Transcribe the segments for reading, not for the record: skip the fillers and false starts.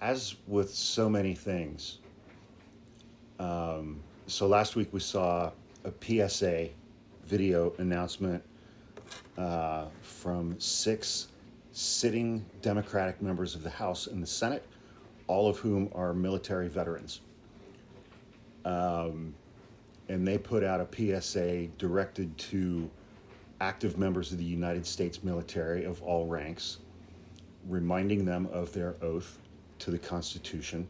as with so many things, so last week we saw a PSA video announcement from 6 sitting Democratic members of the House and the Senate, all of whom are military veterans. And they put out a PSA directed to active members of the United States military of all ranks, reminding them of their oath to the Constitution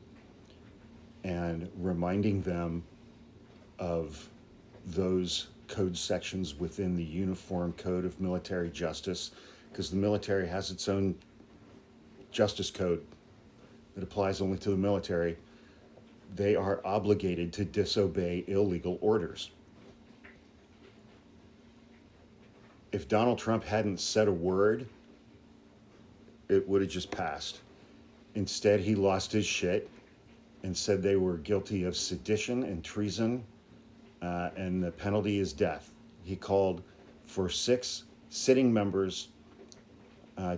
and reminding them of those code sections within the Uniform Code of Military Justice, because the military has its own justice code that applies only to the military. They are obligated to disobey illegal orders. If Donald Trump hadn't said a word, it would have just passed. Instead, he lost his shit and said they were guilty of sedition and treason, and the penalty is death. He called for 6 sitting members,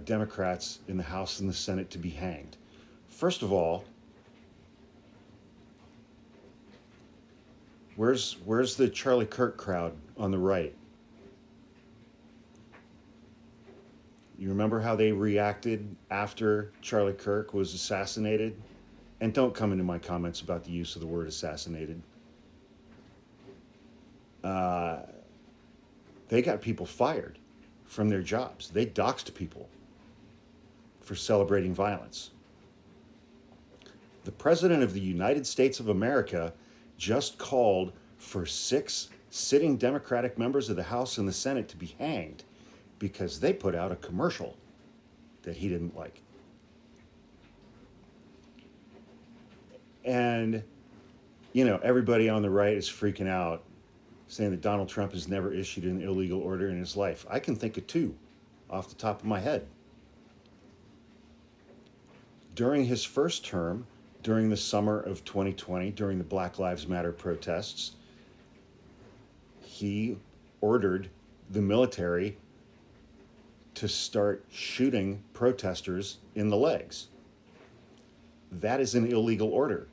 Democrats in the House and the Senate, to be hanged. First of all, where's the Charlie Kirk crowd on the right? You remember how they reacted after Charlie Kirk was assassinated? And don't come into my comments about the use of the word assassinated. They got people fired from their jobs. They doxed people for celebrating violence. The President of the United States of America just called for 6 sitting Democratic members of the House and the Senate to be hanged because they put out a commercial that he didn't like. And, you know, everybody on the right is freaking out, saying that Donald Trump has never issued an illegal order in his life. I can think of 2 off the top of my head. During his first term, during the summer of 2020, during the Black Lives Matter protests, he ordered the military to start shooting protesters in the legs. That is an illegal order.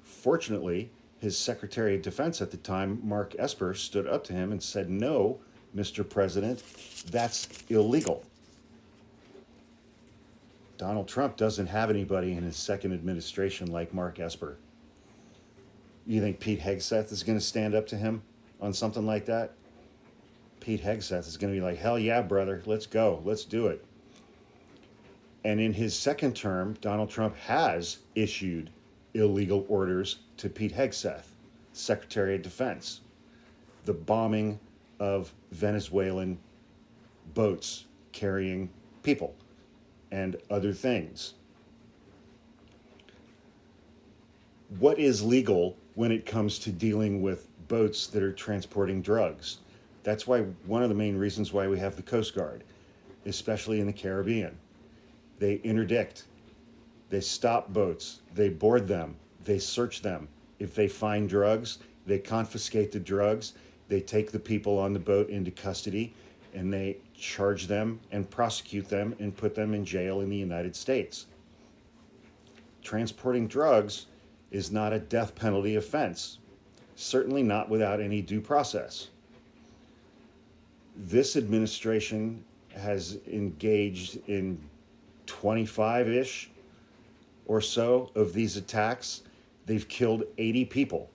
Fortunately, his Secretary of Defense at the time, Mark Esper, stood up to him and said, "No, Mr. President, that's illegal." Donald Trump doesn't have anybody in his second administration like Mark Esper. You think Pete Hegseth is going to stand up to him on something like that? Pete Hegseth is going to be like, "Hell yeah, brother, let's go, let's do it." And in his second term, Donald Trump has issued illegal orders to Pete Hegseth, Secretary of Defense. The bombing of Venezuelan boats carrying people and other things. What is legal when it comes to dealing with boats that are transporting drugs? That's why one of the main reasons why we have the Coast Guard, especially in the Caribbean. They interdict, they stop boats, they board them, they search them. If they find drugs, they confiscate the drugs, they take the people on the boat into custody, and they charge them and prosecute them and put them in jail in the United States. Transporting drugs is not a death penalty offense, certainly not without any due process. This administration has engaged in 25-ish or so of these attacks. They've killed 80 people.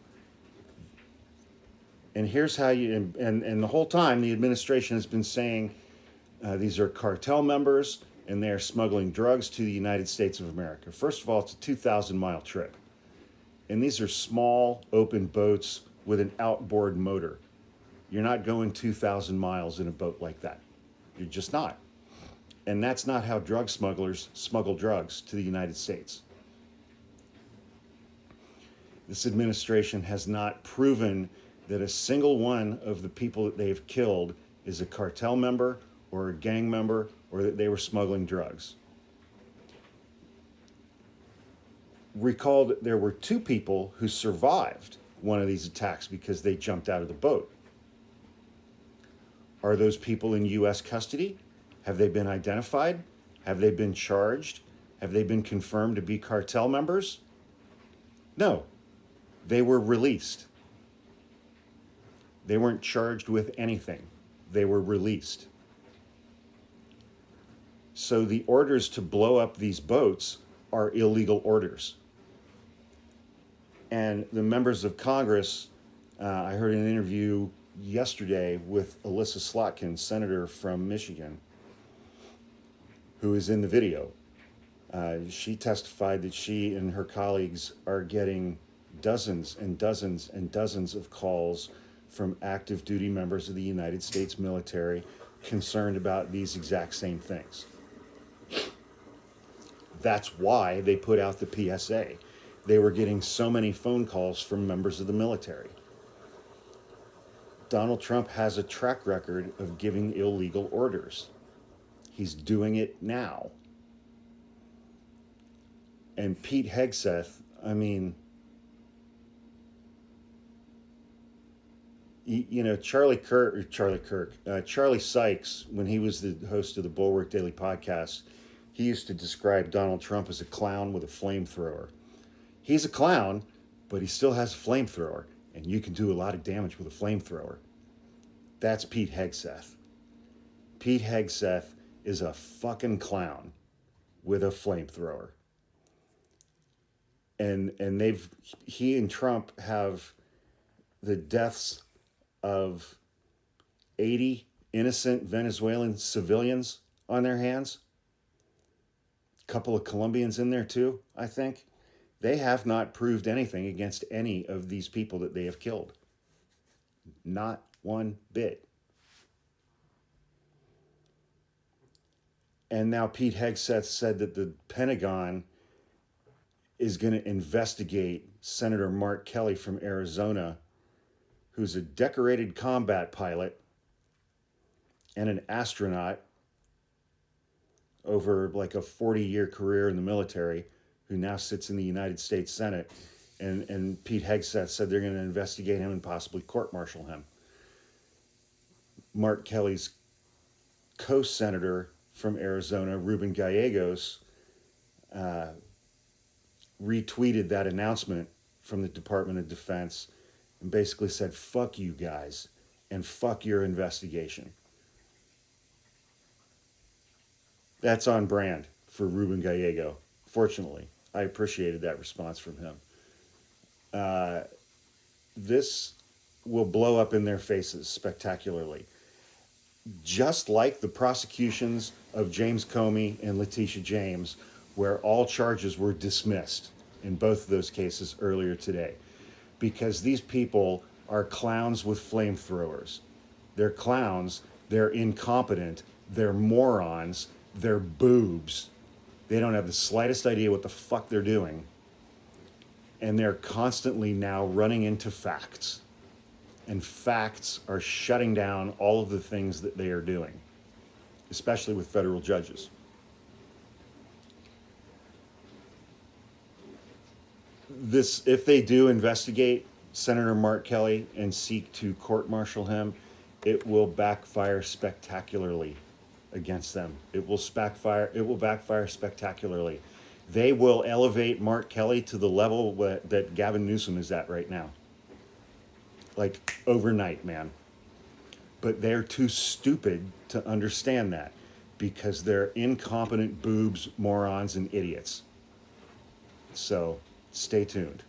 And here's how you, and the whole time the administration has been saying these are cartel members and they're smuggling drugs to the United States of America. First of all, it's a 2,000-mile trip. And these are small, open boats with an outboard motor. You're not going 2,000 miles in a boat like that. You're just not. And that's not how drug smugglers smuggle drugs to the United States. This administration has not proven that a single one of the people that they've killed is a cartel member or a gang member or that they were smuggling drugs. Recall that there were 2 people who survived one of these attacks because they jumped out of the boat. Are those people in U.S. custody? Have they been identified? Have they been charged? Have they been confirmed to be cartel members? No. They were released. They weren't charged with anything. They were released. So the orders to blow up these boats are illegal orders. And the members of Congress, I heard an interview yesterday with Alyssa Slotkin, senator from Michigan, who is in the video. She testified that she and her colleagues are getting dozens and dozens and dozens of calls from active duty members of the United States military concerned about these exact same things. That's why they put out the PSA. They were getting so many phone calls from members of the military. Donald Trump has a track record of giving illegal orders. He's doing it now. And Pete Hegseth, I mean, you know, Charlie Sykes, when he was the host of the Bulwark Daily podcast, he used to describe Donald Trump as a clown with a flamethrower. He's a clown, but he still has a flamethrower, and you can do a lot of damage with a flamethrower. That's Pete Hegseth. Pete Hegseth is a fucking clown with a flamethrower. And he and Trump have the deaths of 80 innocent Venezuelan civilians on their hands. A couple of Colombians in there too, I think. They have not proved anything against any of these people that they have killed. Not one bit. And now Pete Hegseth said that the Pentagon is going to investigate Senator Mark Kelly from Arizona, who's a decorated combat pilot and an astronaut over like a 40-year career in the military, who now sits in the United States Senate. And Pete Hegseth said they're going to investigate him and possibly court-martial him. Mark Kelly's co-senator from Arizona, Ruben Gallegos, retweeted that announcement from the Department of Defense and basically said, fuck you guys, and fuck your investigation. That's on brand for Ruben Gallego. Fortunately, I appreciated that response from him. This will blow up in their faces spectacularly. Just like the prosecutions of James Comey and Leticia James, where all charges were dismissed in both of those cases earlier today. Because these people are clowns with flamethrowers. They're clowns, they're incompetent, they're morons, they're boobs. They don't have the slightest idea what the fuck they're doing. And they're constantly now running into facts. And facts are shutting down all of the things that they are doing, especially with federal judges. This, if they do investigate Senator Mark Kelly and seek to court-martial him, it will backfire spectacularly against them. It will backfire spectacularly. They will elevate Mark Kelly to the level that Gavin Newsom is at right now. Like overnight, man. But they're too stupid to understand that because they're incompetent boobs, morons, and idiots. So stay tuned.